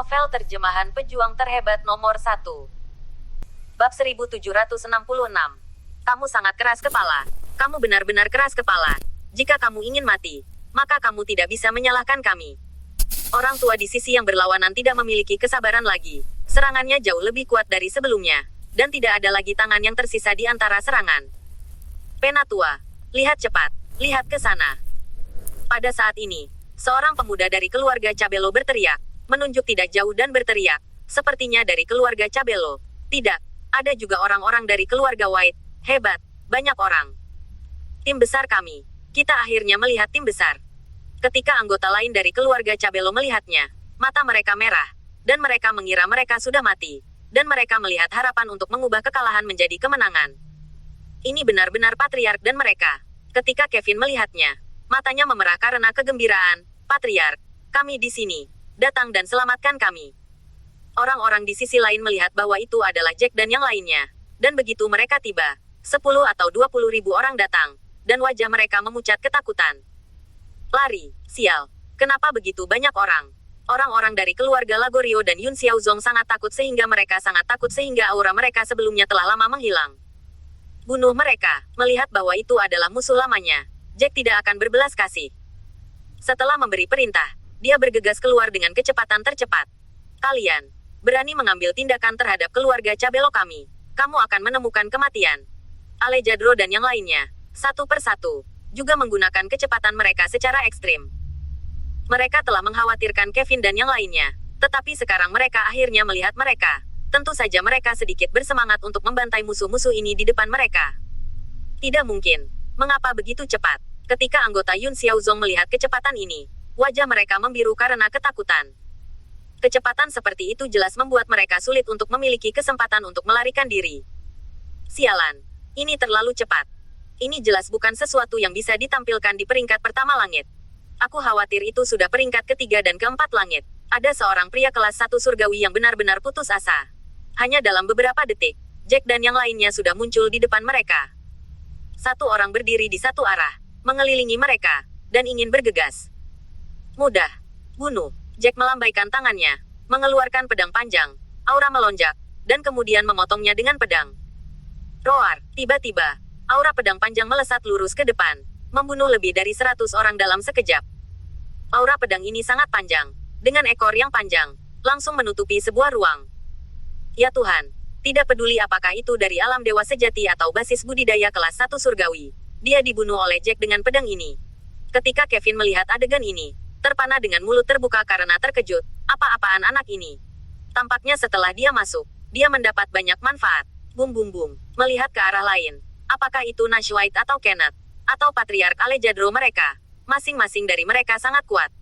Novel terjemahan pejuang terhebat nomor 1. Bab 1766. Kamu sangat keras kepala. Kamu benar-benar keras kepala. Jika kamu ingin mati, maka kamu tidak bisa menyalahkan kami. Orang tua di sisi yang berlawanan tidak memiliki kesabaran lagi. Serangannya jauh lebih kuat dari sebelumnya, dan tidak ada lagi tangan yang tersisa di antara serangan. Penatua, lihat cepat, lihat ke sana. Pada saat ini, seorang pemuda dari keluarga Cabello berteriak, menunjuk tidak jauh dan berteriak, sepertinya dari keluarga Cabello. Tidak, ada juga orang-orang dari keluarga White. Hebat, banyak orang. Tim besar kami. Kita akhirnya melihat tim besar. Ketika anggota lain dari keluarga Cabello melihatnya, mata mereka merah, dan mereka mengira mereka sudah mati, dan mereka melihat harapan untuk mengubah kekalahan menjadi kemenangan. Ini benar-benar patriark dan mereka. Ketika Kevin melihatnya, matanya memerah karena kegembiraan. Patriark, kami di sini. Datang dan selamatkan kami. Orang-orang di sisi lain melihat bahwa itu adalah Jack dan yang lainnya. Dan begitu mereka tiba, 10 atau 20 ribu orang datang, dan wajah mereka memucat ketakutan. Lari, sial. Kenapa begitu banyak orang? Orang-orang dari keluarga Lagorio dan Yun Xiaozong sangat takut sehingga aura mereka sebelumnya telah lama menghilang. Bunuh mereka. Melihat bahwa itu adalah musuh lamanya, Jack tidak akan berbelas kasih. Setelah memberi perintah, dia bergegas keluar dengan kecepatan tercepat. Kalian berani mengambil tindakan terhadap keluarga Cabello kami. Kamu akan menemukan kematian. Alejandro dan yang lainnya, satu persatu, juga menggunakan kecepatan mereka secara ekstrim. Mereka telah mengkhawatirkan Kevin dan yang lainnya, tetapi sekarang mereka akhirnya melihat mereka. Tentu saja mereka sedikit bersemangat untuk membantai musuh-musuh ini di depan mereka. Tidak mungkin. Mengapa begitu cepat? Ketika anggota Yun Xiaozong melihat kecepatan ini, wajah mereka membiru karena ketakutan. Kecepatan seperti itu jelas membuat mereka sulit untuk memiliki kesempatan untuk melarikan diri. Sialan, ini terlalu cepat. Ini jelas bukan sesuatu yang bisa ditampilkan di peringkat pertama langit. Aku khawatir itu sudah peringkat ketiga dan keempat langit. Ada seorang pria kelas 1 surgawi yang benar-benar putus asa. Hanya dalam beberapa detik, Jack dan yang lainnya sudah muncul di depan mereka. Satu orang berdiri di satu arah, mengelilingi mereka, dan ingin bergegas. Mudah. Bunuh. Jack melambaikan tangannya, mengeluarkan pedang panjang. Aura melonjak, dan kemudian memotongnya dengan pedang. Roar. Tiba-tiba, aura pedang panjang melesat lurus ke depan, membunuh lebih dari 100 orang dalam sekejap. Aura pedang ini sangat panjang, dengan ekor yang panjang, langsung menutupi sebuah ruang. Ya Tuhan, tidak peduli apakah itu dari alam dewa sejati atau basis budidaya kelas 1 surgawi, dia dibunuh oleh Jack dengan pedang ini. Ketika Kevin melihat adegan ini, terpana dengan mulut terbuka karena terkejut. Apa-apaan anak ini? Tampaknya setelah dia masuk, dia mendapat banyak manfaat. Bum bum bum. Melihat ke arah lain. Apakah itu Nash White atau Kenneth? Atau Patriark Alejandro mereka? Masing-masing dari mereka sangat kuat.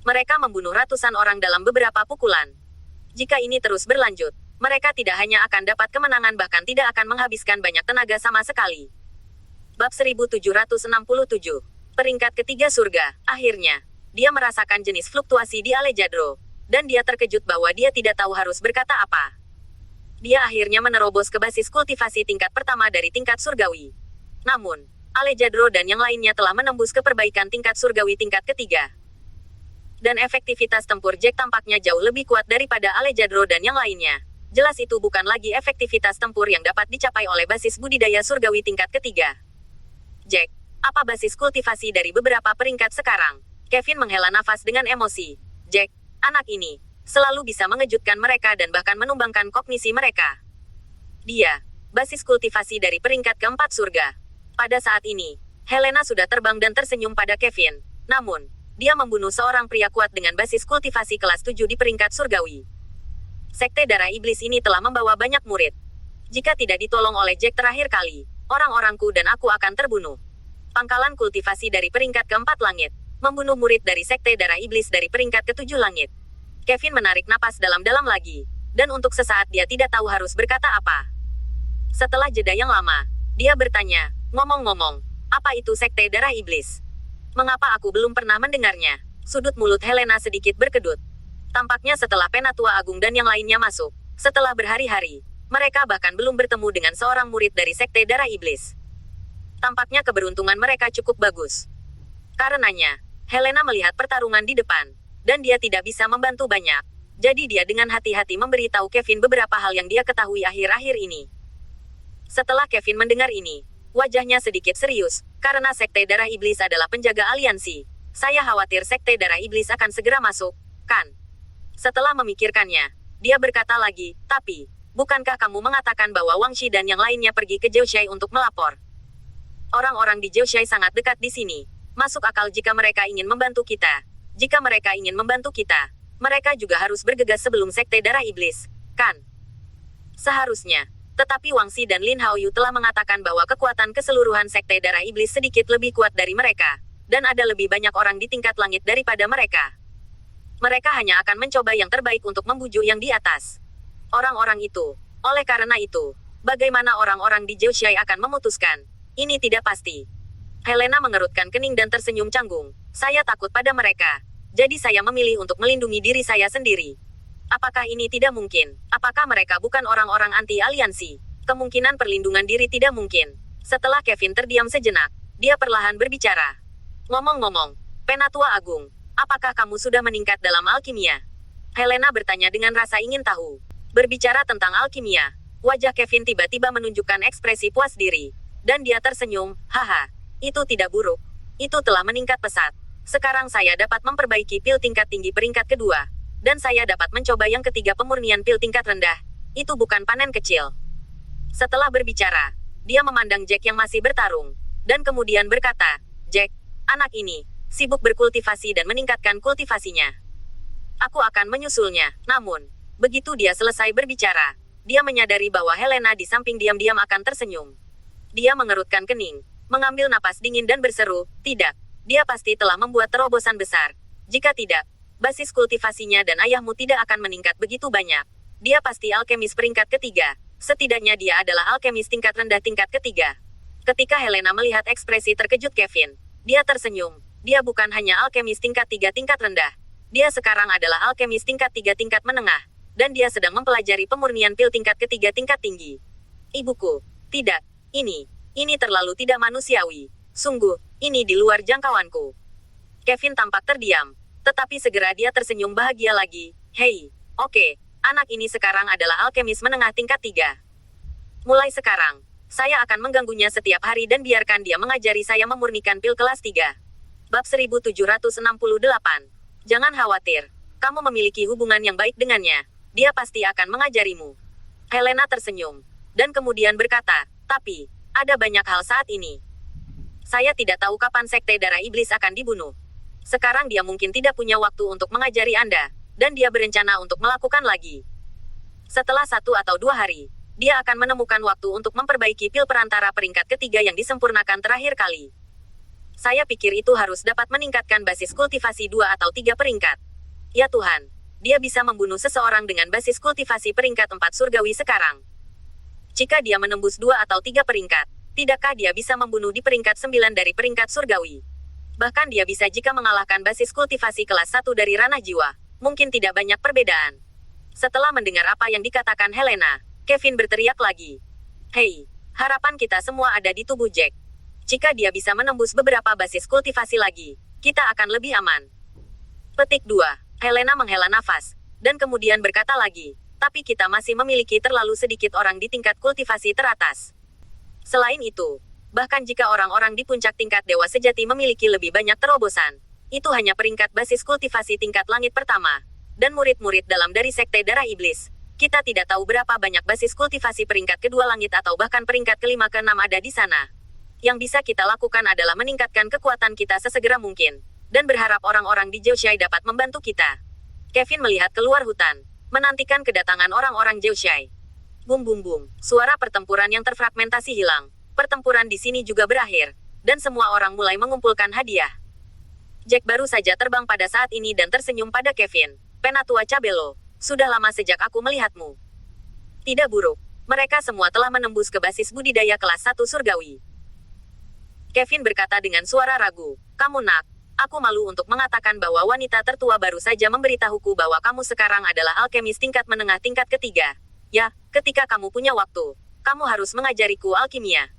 Mereka membunuh ratusan orang dalam beberapa pukulan. Jika ini terus berlanjut, mereka tidak hanya akan dapat kemenangan bahkan tidak akan menghabiskan banyak tenaga sama sekali. Bab 1767. Peringkat ketiga surga. Akhirnya, dia merasakan jenis fluktuasi di Alejandro, dan dia terkejut bahwa dia tidak tahu harus berkata apa. Dia akhirnya menerobos ke basis kultivasi tingkat pertama dari tingkat surgawi. Namun, Alejandro dan yang lainnya telah menembus ke perbaikan tingkat surgawi tingkat ketiga. Dan efektivitas tempur Jack tampaknya jauh lebih kuat daripada Alejandro dan yang lainnya. Jelas itu bukan lagi efektivitas tempur yang dapat dicapai oleh basis budidaya surgawi tingkat ketiga. Jack, apa basis kultivasi dari beberapa peringkat sekarang? Kevin menghela nafas dengan emosi. Jack, anak ini, selalu bisa mengejutkan mereka dan bahkan menumbangkan kognisi mereka. Dia, basis kultivasi dari peringkat keempat surga. Pada saat ini, Helena sudah terbang dan tersenyum pada Kevin. Namun, dia membunuh seorang pria kuat dengan basis kultivasi kelas 7 di peringkat surgawi. Sekte Darah Iblis ini telah membawa banyak murid. Jika tidak ditolong oleh Jack terakhir kali, orang-orangku dan aku akan terbunuh. Pangkalan kultivasi dari peringkat keempat langit. Membunuh murid dari Sekte Darah Iblis dari peringkat ke-7 langit. Kevin menarik napas dalam-dalam lagi, dan untuk sesaat dia tidak tahu harus berkata apa. Setelah jeda yang lama, dia bertanya, ngomong-ngomong, apa itu Sekte Darah Iblis? Mengapa aku belum pernah mendengarnya? Sudut mulut Helena sedikit berkedut. Tampaknya setelah Penatua Agung dan yang lainnya masuk, setelah berhari-hari, mereka bahkan belum bertemu dengan seorang murid dari Sekte Darah Iblis. Tampaknya keberuntungan mereka cukup bagus. Karenanya, Helena melihat pertarungan di depan, dan dia tidak bisa membantu banyak. Jadi dia dengan hati-hati memberitahu Kevin beberapa hal yang dia ketahui akhir-akhir ini. Setelah Kevin mendengar ini, wajahnya sedikit serius, karena Sekte Darah Iblis adalah penjaga aliansi. Saya khawatir Sekte Darah Iblis akan segera masuk, kan? Setelah memikirkannya, dia berkata lagi, tapi, bukankah kamu mengatakan bahwa Wang Shi dan yang lainnya pergi ke Jiushai untuk melapor? Orang-orang di Jiushai sangat dekat di sini. Masuk akal jika mereka ingin membantu kita. Jika mereka ingin membantu kita, mereka juga harus bergegas sebelum Sekte Darah Iblis, kan? Seharusnya. Tetapi Wang Shi dan Lin Haoyu telah mengatakan bahwa kekuatan keseluruhan Sekte Darah Iblis sedikit lebih kuat dari mereka. Dan ada lebih banyak orang di tingkat langit daripada mereka. Mereka hanya akan mencoba yang terbaik untuk membujuk yang di atas. Orang-orang itu. Oleh karena itu, bagaimana orang-orang di Jiushai akan memutuskan? Ini tidak pasti. Helena mengerutkan kening dan tersenyum canggung. Saya takut pada mereka. Jadi saya memilih untuk melindungi diri saya sendiri. Apakah ini tidak mungkin? Apakah mereka bukan orang-orang anti-aliansi? Kemungkinan perlindungan diri tidak mungkin. Setelah Kevin terdiam sejenak, dia perlahan berbicara. Ngomong-ngomong, Penatua Agung, apakah kamu sudah meningkat dalam alkimia? Helena bertanya dengan rasa ingin tahu. Berbicara tentang alkimia, wajah Kevin tiba-tiba menunjukkan ekspresi puas diri. Dan dia tersenyum, haha, itu tidak buruk. Itu telah meningkat pesat. Sekarang saya dapat memperbaiki pil tingkat tinggi peringkat kedua. Dan saya dapat mencoba yang ketiga pemurnian pil tingkat rendah. Itu bukan panen kecil. Setelah berbicara, dia memandang Jack yang masih bertarung. Dan kemudian berkata, Jack, anak ini, sibuk berkultivasi dan meningkatkan kultivasinya. Aku akan menyusulnya, namun, begitu dia selesai berbicara, dia menyadari bahwa Helena di samping diam-diam akan tersenyum. Dia mengerutkan kening, mengambil napas dingin dan berseru, tidak, dia pasti telah membuat terobosan besar. Jika tidak, basis kultivasinya dan ayahmu tidak akan meningkat begitu banyak. Dia pasti alkemis peringkat ketiga. Setidaknya dia adalah alkemis tingkat rendah tingkat ketiga. Ketika Helena melihat ekspresi terkejut Kevin, dia tersenyum. Dia bukan hanya alkemis tingkat 3 tingkat rendah. Dia sekarang adalah alkemis tingkat 3 tingkat menengah. Dan dia sedang mempelajari pemurnian pil tingkat ketiga tingkat tinggi. Ibuku, tidak, ini terlalu tidak manusiawi. Sungguh, ini di luar jangkauanku. Kevin tampak terdiam. Tetapi segera dia tersenyum bahagia lagi. Hei, oke, anak ini sekarang adalah alkemis menengah tingkat 3. Mulai sekarang, saya akan mengganggunya setiap hari dan biarkan dia mengajari saya memurnikan pil kelas 3. Bab 1768. Jangan khawatir, kamu memiliki hubungan yang baik dengannya. Dia pasti akan mengajarimu. Helena tersenyum, dan kemudian berkata, tapi, ada banyak hal saat ini. Saya tidak tahu kapan Sekte Darah Iblis akan dibunuh. Sekarang dia mungkin tidak punya waktu untuk mengajari Anda, dan dia berencana untuk melakukan lagi. Setelah 1 atau 2 hari, dia akan menemukan waktu untuk memperbaiki pil perantara peringkat ketiga yang disempurnakan terakhir kali. Saya pikir itu harus dapat meningkatkan basis kultivasi 2 atau 3 peringkat. Ya Tuhan, dia bisa membunuh seseorang dengan basis kultivasi peringkat 4 surgawi sekarang. Jika dia menembus 2 atau 3 peringkat, tidakkah dia bisa membunuh di peringkat 9 dari peringkat surgawi? Bahkan dia bisa jika mengalahkan basis kultivasi kelas 1 dari ranah jiwa. Mungkin tidak banyak perbedaan. Setelah mendengar apa yang dikatakan Helena, Kevin berteriak lagi. Hei, harapan kita semua ada di tubuh Jack. Jika dia bisa menembus beberapa basis kultivasi lagi, kita akan lebih aman. Petik 2. Helena menghela nafas, dan kemudian berkata lagi, tapi kita masih memiliki terlalu sedikit orang di tingkat kultivasi teratas. Selain itu, bahkan jika orang-orang di puncak tingkat dewa sejati memiliki lebih banyak terobosan, itu hanya peringkat basis kultivasi tingkat langit pertama, dan murid-murid dalam dari Sekte Darah Iblis. Kita tidak tahu berapa banyak basis kultivasi peringkat kedua langit atau bahkan peringkat kelima ke-6 ada di sana. Yang bisa kita lakukan adalah meningkatkan kekuatan kita sesegera mungkin, dan berharap orang-orang di Jiushai dapat membantu kita. Kevin melihat keluar hutan, menantikan kedatangan orang-orang Jiushai. Bum bum bum, suara pertempuran yang terfragmentasi hilang. Pertempuran di sini juga berakhir, dan semua orang mulai mengumpulkan hadiah. Jack baru saja terbang pada saat ini dan tersenyum pada Kevin. Penatua Cabello, sudah lama sejak aku melihatmu. Tidak buruk, mereka semua telah menembus ke basis budidaya kelas 1 surgawi. Kevin berkata dengan suara ragu, kamu nak, aku malu untuk mengatakan bahwa wanita tertua baru saja memberitahuku bahwa kamu sekarang adalah alkemis tingkat menengah tingkat ketiga. Ya, ketika kamu punya waktu, kamu harus mengajariku alkimia.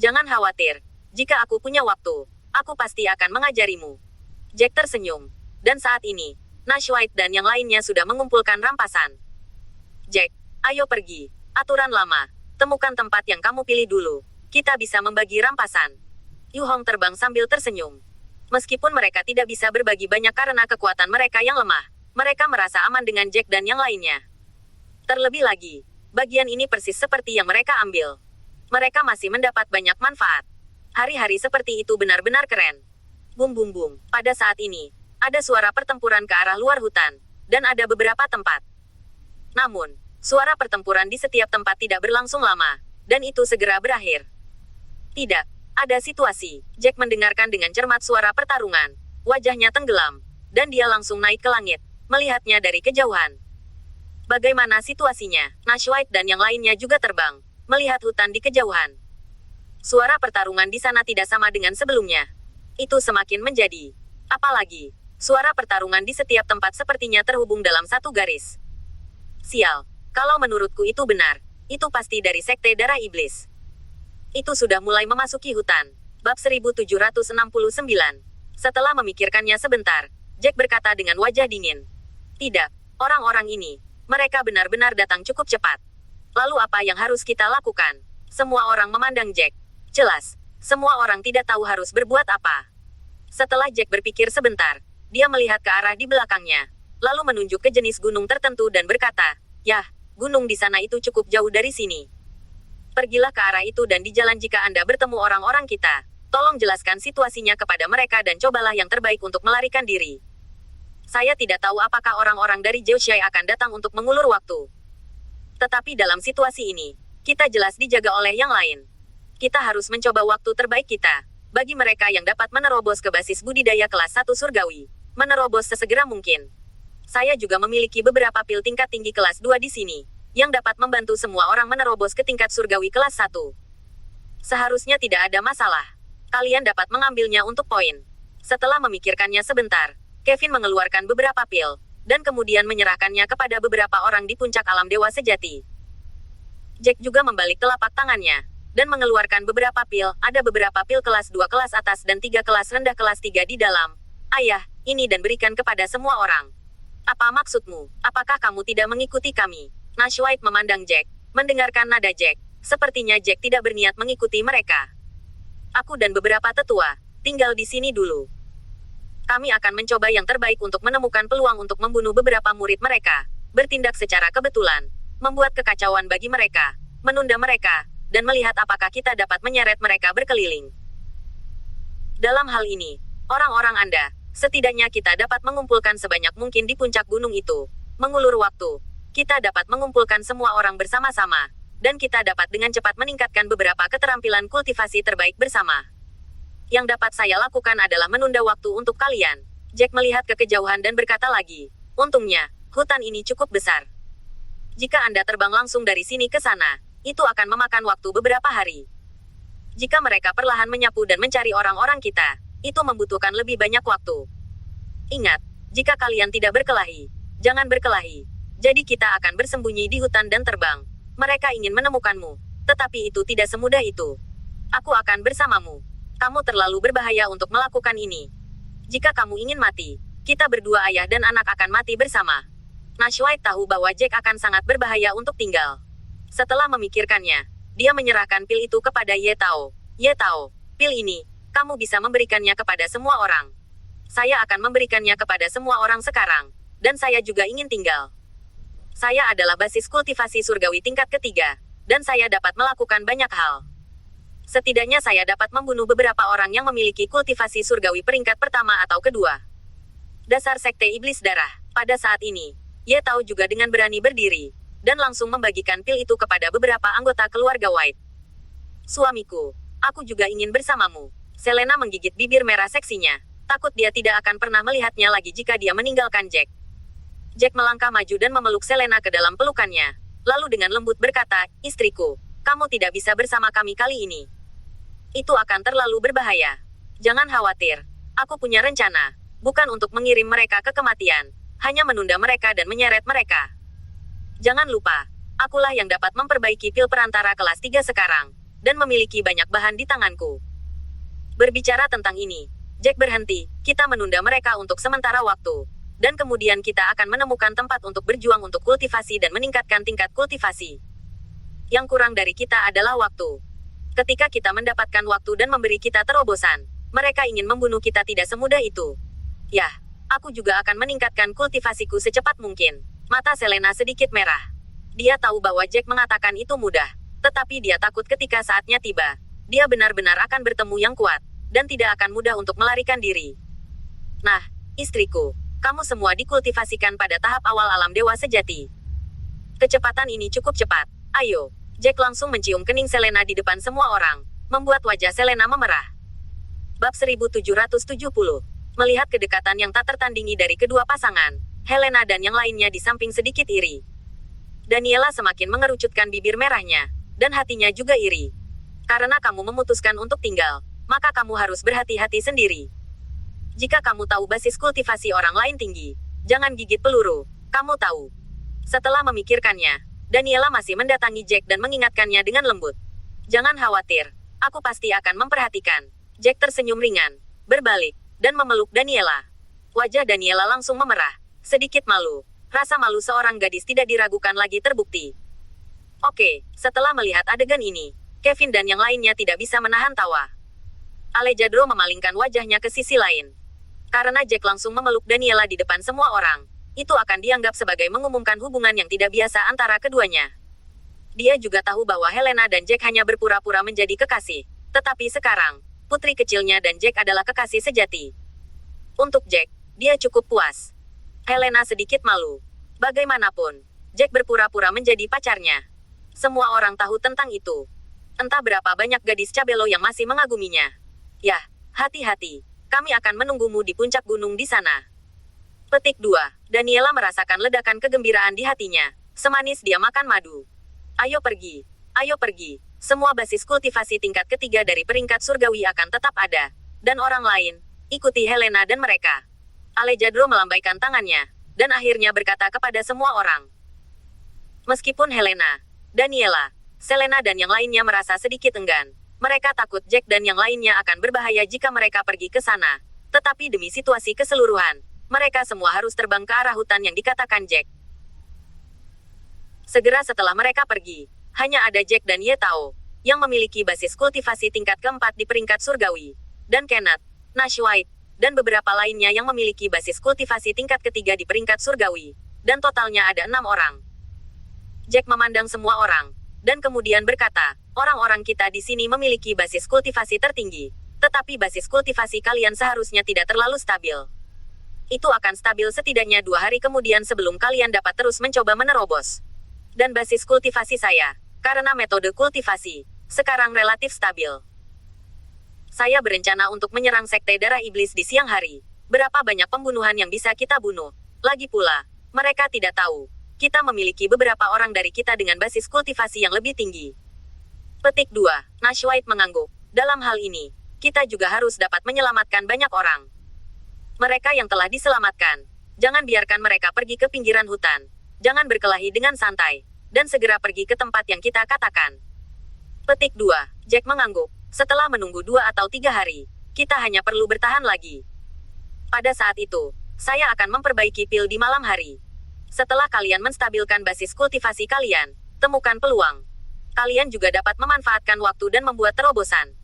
Jangan khawatir, jika aku punya waktu, aku pasti akan mengajarimu. Jack tersenyum, dan saat ini, Nash White dan yang lainnya sudah mengumpulkan rampasan. Jack, ayo pergi. Aturan lama. Temukan tempat yang kamu pilih dulu. Kita bisa membagi rampasan. Yu Hong terbang sambil tersenyum. Meskipun mereka tidak bisa berbagi banyak karena kekuatan mereka yang lemah, mereka merasa aman dengan Jack dan yang lainnya. Terlebih lagi, bagian ini persis seperti yang mereka ambil. Mereka masih mendapat banyak manfaat. Hari-hari seperti itu benar-benar keren. Bum bum bum. Pada saat ini, ada suara pertempuran ke arah luar hutan, dan ada beberapa tempat. Namun, suara pertempuran di setiap tempat tidak berlangsung lama, dan itu segera berakhir. Tidak, ada situasi. Jack mendengarkan dengan cermat suara pertarungan. Wajahnya tenggelam, dan dia langsung naik ke langit, melihatnya dari kejauhan. Bagaimana situasinya? Nash White dan yang lainnya juga terbang, melihat hutan di kejauhan. Suara pertarungan di sana tidak sama dengan sebelumnya. Itu semakin menjadi. Apalagi, suara pertarungan di setiap tempat sepertinya terhubung dalam satu garis. Sial, kalau menurutku itu benar, itu pasti dari Sekte Darah Iblis. Itu sudah mulai memasuki hutan. Bab 1769. Setelah memikirkannya sebentar, Jack berkata dengan wajah dingin. Tidak, orang-orang ini, mereka benar-benar datang cukup cepat. Lalu apa yang harus kita lakukan? Semua orang memandang Jack. Jelas, semua orang tidak tahu harus berbuat apa. Setelah Jack berpikir sebentar, dia melihat ke arah di belakangnya, lalu menunjuk ke jenis gunung tertentu dan berkata, "Yah, gunung di sana itu cukup jauh dari sini. Pergilah ke arah itu dan di jalan jika Anda bertemu orang-orang kita, tolong jelaskan situasinya kepada mereka dan cobalah yang terbaik untuk melarikan diri. Saya tidak tahu apakah orang-orang dari Zhou akan datang untuk mengulur waktu. Tetapi dalam situasi ini, kita jelas dijaga oleh yang lain. Kita harus mencoba waktu terbaik kita. Bagi mereka yang dapat menerobos ke basis budidaya kelas 1 surgawi, menerobos sesegera mungkin. Saya juga memiliki beberapa pil tingkat tinggi kelas 2 di sini, yang dapat membantu semua orang menerobos ke tingkat surgawi kelas 1. Seharusnya tidak ada masalah. Kalian dapat mengambilnya untuk poin." Setelah memikirkannya sebentar, Kevin mengeluarkan beberapa pil, dan kemudian menyerahkannya kepada beberapa orang di puncak alam dewa sejati. Jack juga membalik telapak tangannya, dan mengeluarkan beberapa pil, ada beberapa pil kelas 2 kelas atas dan 3 kelas rendah kelas 3 di dalam. "Ayah, ini dan berikan kepada semua orang." "Apa maksudmu? Apakah kamu tidak mengikuti kami?" Nash White memandang Jack, mendengarkan nada Jack. Sepertinya Jack tidak berniat mengikuti mereka. "Aku dan beberapa tetua, tinggal di sini dulu. Kami akan mencoba yang terbaik untuk menemukan peluang untuk membunuh beberapa murid mereka, bertindak secara kebetulan, membuat kekacauan bagi mereka, menunda mereka, dan melihat apakah kita dapat menyeret mereka berkeliling. Dalam hal ini, orang-orang Anda, setidaknya kita dapat mengumpulkan sebanyak mungkin di puncak gunung itu. Mengulur waktu, kita dapat mengumpulkan semua orang bersama-sama, dan kita dapat dengan cepat meningkatkan beberapa keterampilan kultivasi terbaik bersama. Yang dapat saya lakukan adalah menunda waktu untuk kalian." Jack melihat ke kejauhan dan berkata lagi, "Untungnya, hutan ini cukup besar. Jika Anda terbang langsung dari sini ke sana, itu akan memakan waktu beberapa hari. Jika mereka perlahan menyapu dan mencari orang-orang kita, itu membutuhkan lebih banyak waktu. Ingat, jika kalian tidak berkelahi, jangan berkelahi. Jadi kita akan bersembunyi di hutan dan terbang. Mereka ingin menemukanmu, tetapi itu tidak semudah itu. Aku akan bersamamu. Kamu terlalu berbahaya untuk melakukan ini. Jika kamu ingin mati, kita berdua ayah dan anak akan mati bersama." Nash White tahu bahwa Jack akan sangat berbahaya untuk tinggal. Setelah memikirkannya, dia menyerahkan pil itu kepada Ye Tao. "Ye Tao, pil ini, kamu bisa memberikannya kepada semua orang. Saya akan memberikannya kepada semua orang sekarang, dan saya juga ingin tinggal. Saya adalah basis kultivasi surgawi tingkat ketiga, dan saya dapat melakukan banyak hal. Setidaknya saya dapat membunuh beberapa orang yang memiliki kultivasi surgawi peringkat pertama atau kedua. Dasar Sekte Iblis Darah." Pada saat ini, Ye Tao juga dengan berani berdiri, dan langsung membagikan pil itu kepada beberapa anggota keluarga White. "Suamiku, aku juga ingin bersamamu." Selena menggigit bibir merah seksinya, takut dia tidak akan pernah melihatnya lagi jika dia meninggalkan Jack. Jack melangkah maju dan memeluk Selena ke dalam pelukannya, lalu dengan lembut berkata, "Istriku, kamu tidak bisa bersama kami kali ini. Itu akan terlalu berbahaya. Jangan khawatir, aku punya rencana, bukan untuk mengirim mereka ke kematian, hanya menunda mereka dan menyeret mereka. Jangan lupa, akulah yang dapat memperbaiki pil perantara kelas 3 sekarang, dan memiliki banyak bahan di tanganku." Berbicara tentang ini, Jack berhenti, "Kita menunda mereka untuk sementara waktu. Dan kemudian kita akan menemukan tempat untuk berjuang untuk kultivasi dan meningkatkan tingkat kultivasi. Yang kurang dari kita adalah waktu. Ketika kita mendapatkan waktu dan memberi kita terobosan, mereka ingin membunuh kita tidak semudah itu. Yah, aku juga akan meningkatkan kultivasiku secepat mungkin. Mata Selena sedikit merah. Dia tahu bahwa Jack mengatakan itu mudah, tetapi dia takut ketika saatnya tiba. Dia benar-benar akan bertemu yang kuat, dan tidak akan mudah untuk melarikan diri. Nah, istriku, kamu semua dikultivasikan pada tahap awal alam dewa sejati. Kecepatan ini cukup cepat. Ayo. Jack langsung mencium kening Selena di depan semua orang, membuat wajah Selena memerah. Bab 1770. Melihat kedekatan yang tak tertandingi dari kedua pasangan, Helena dan yang lainnya di samping sedikit iri. Daniela semakin mengerucutkan bibir merahnya, dan hatinya juga iri. Karena kamu memutuskan untuk tinggal, maka kamu harus berhati-hati sendiri. Jika kamu tahu basis kultivasi orang lain tinggi, jangan gigit peluru, kamu tahu. Setelah memikirkannya, Daniela masih mendatangi Jack dan mengingatkannya dengan lembut. Jangan khawatir, aku pasti akan memperhatikan. Jack tersenyum ringan, berbalik, dan memeluk Daniela. Wajah Daniela langsung memerah, sedikit malu. Rasa malu seorang gadis tidak diragukan lagi terbukti. Oke, setelah melihat adegan ini, Kevin dan yang lainnya tidak bisa menahan tawa. Alejandro memalingkan wajahnya ke sisi lain. Karena Jack langsung memeluk Daniela di depan semua orang, itu akan dianggap sebagai mengumumkan hubungan yang tidak biasa antara keduanya. Dia juga tahu bahwa Helena dan Jack hanya berpura-pura menjadi kekasih. Tetapi sekarang, putri kecilnya dan Jack adalah kekasih sejati. Untuk Jack, dia cukup puas. Helena sedikit malu. Bagaimanapun, Jack berpura-pura menjadi pacarnya. Semua orang tahu tentang itu. Entah berapa banyak gadis cabelo yang masih mengaguminya. Yah, hati-hati. Kami akan menunggumu di puncak gunung di sana. Petik 2. Daniela merasakan ledakan kegembiraan di hatinya. Semanis dia makan madu. Ayo pergi. Ayo pergi. Semua basis kultivasi tingkat ketiga dari peringkat surgawi akan tetap ada. Dan orang lain, ikuti Helena dan mereka. Alejandro melambaikan tangannya, dan akhirnya berkata kepada semua orang. Meskipun Helena, Daniela, Selena dan yang lainnya merasa sedikit enggan, mereka takut Jack dan yang lainnya akan berbahaya jika mereka pergi ke sana. Tetapi demi situasi keseluruhan, mereka semua harus terbang ke arah hutan yang dikatakan Jack. Segera setelah mereka pergi, hanya ada Jack dan Ye Tao, yang memiliki basis kultivasi tingkat keempat di peringkat surgawi, dan Kenneth, Nash White, dan beberapa lainnya yang memiliki basis kultivasi tingkat ketiga di peringkat surgawi, dan totalnya ada 6 orang. Jack memandang semua orang, dan kemudian berkata, orang-orang kita di sini memiliki basis kultivasi tertinggi, tetapi basis kultivasi kalian seharusnya tidak terlalu stabil. Itu akan stabil setidaknya 2 hari kemudian sebelum kalian dapat terus mencoba menerobos. Dan basis kultivasi saya, karena metode kultivasi, sekarang relatif stabil. Saya berencana untuk menyerang Sekte Darah Iblis di siang hari. Berapa banyak pembunuhan yang bisa kita bunuh? Lagi pula, mereka tidak tahu. Kita memiliki beberapa orang dari kita dengan basis kultivasi yang lebih tinggi. Petik 2. Nash White mengangguk. Dalam hal ini, kita juga harus dapat menyelamatkan banyak orang. Mereka yang telah diselamatkan, jangan biarkan mereka pergi ke pinggiran hutan. Jangan berkelahi dengan santai, dan segera pergi ke tempat yang kita katakan. Petik 2. Jack mengangguk. Setelah menunggu 2 atau 3 hari, kita hanya perlu bertahan lagi. Pada saat itu, saya akan memperbaiki pil di malam hari. Setelah kalian menstabilkan basis kultivasi kalian, temukan peluang. Kalian juga dapat memanfaatkan waktu dan membuat terobosan.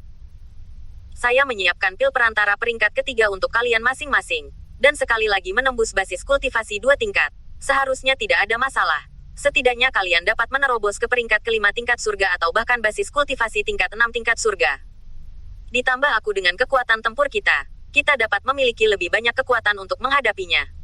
Saya menyiapkan pil perantara peringkat ketiga untuk kalian masing-masing, dan sekali lagi menembus basis kultivasi 2 tingkat. Seharusnya tidak ada masalah. Setidaknya kalian dapat menerobos ke peringkat kelima tingkat surga atau bahkan basis kultivasi tingkat 6 tingkat surga. Ditambah aku dengan kekuatan tempur kita dapat memiliki lebih banyak kekuatan untuk menghadapinya.